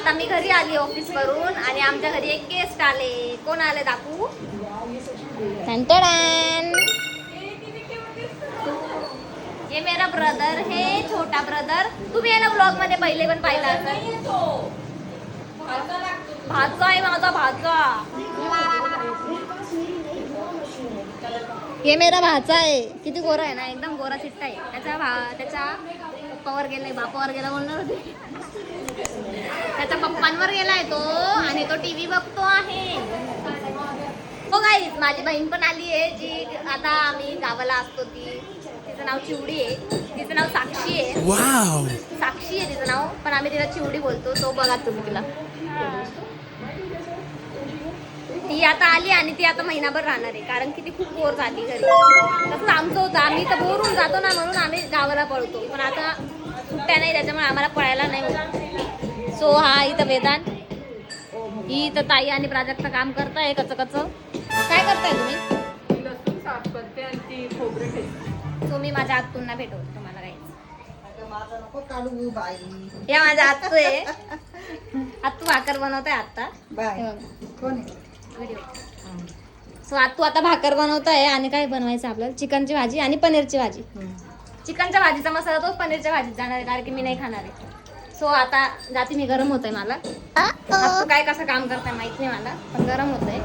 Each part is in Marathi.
आता मी घरी आली ऑफिस वरून आणि आमच्या घरी एक गेस्ट आले. कोण आले दाखवू? ये मेरा ब्रदर है, छोटा ब्रदर. तुम्ही याला ब्लॉग मध्ये पहिले पण पाहिला असेल. भाचा आहे माझा भाचा. ये मेरा भाचा आहे. किती गोरा आहे ना, एकदम गोरा चिट्टा आहे. त्याच्या पप्पावर गेलाय, बापावर गेला बोलणार होते. त्याच्या पप्पांवर गेलाय तो आणि तो टीव्ही बघतो आहे. हो गाईस, माझी बहीण पण आली आहे जी आता आम्ही गावाला असतो ती. तिचं नाव चिवडी आहे. तिचं नाव साक्षी आहे. वाव, साक्षी आहे तिचं नाव, पण आम्ही तिला चिवडी बोलतो. तो बघा तुम्ही तिला. ती आता आली आणि ती आता महिनाभर राहणार आहे कारण की ती खूप बोर झाली घरी. तसंच आमचं होतं, आम्ही तर बोर होऊन जातो ना म्हणून आम्ही गावाला पळतो. पण आता सुट्ट्या नाही त्याच्यामुळे आम्हाला पळायला नाही होत. सो हा इथं वेदांत, ही इथं ताई आणि प्राजक्ता काम करताय कच. काय करताय तुम्ही? लसूण साफ करते आणि ती खोबरे ठेवते. सो मी माझ्या आत्तूंना भेटवतो तुम्हाला काही. माझं नको काढू बाई. या माझ्या आत्तू आहे. आत्तू भाकर बनवताय आता. बाय. कोण आहे? व्हिडिओ. सो आत्तू आता भाकर बनवत आहे. आणि काय बनवायचं आपल्याला? चिकनची भाजी आणि पनीरची भाजी. चिकनच्या भाजीचा मसाला तो पनीरच्या भाजीत जाणार आहे कारण की मी नाही खाणार आहे. सो आता जाते मी, गरम होत आहे मला. आत्तू काय कसं काम करताय माहित नाही मला, पण गरम होत आहे.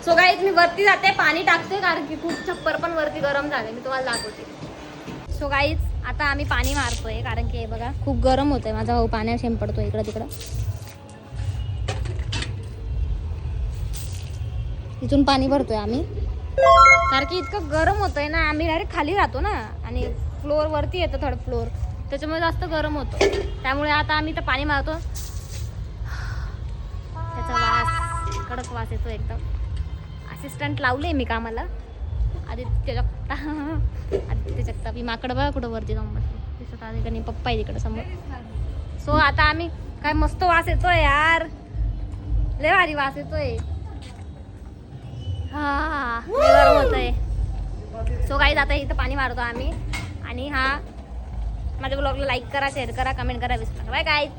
सो गाईज मी वरती जाते, पाणी टाकते कारण की खूप छप्पर पण वरती गरम झाले. मी तुम्हाला दाखवते. सो गाईज आता आम्ही पाणी मारतोय कारण की बघा खूप गरम होत आहे. माझा भाऊ पाण्यात शेंपडतो इकडं तिकडं. इथून पाणी भरतोय आम्ही कारण की इतकं गरम होतंय ना. आम्ही डायरेक्ट खाली राहतो ना आणि फ्लोअर वरती येतं थर्ड फ्लोअर, त्याच्यामुळे जास्त गरम होतं. त्यामुळे आता आम्ही तर पाणी मारतो. त्याचा वास, कडक वास येतो एकदम. असिस्टंट लावले मी कामाला, आदित्य जगताप. ही माकड बघा कुठं वरती जाऊन बसली दिसत आधी का नाही. पप्पा आहे तिकडं समोर. सो आता आम्ही काय मस्त वास येतोय यार, लय भारी वास येतोय. हा गरम होत आहे. सो गाईज आता इथं पाणी मारतो आम्ही. आणि हा माझ्या ब्लॉगला लाईक करा, शेअर करा, कमेंट करा, विसरू नका. Bye guys.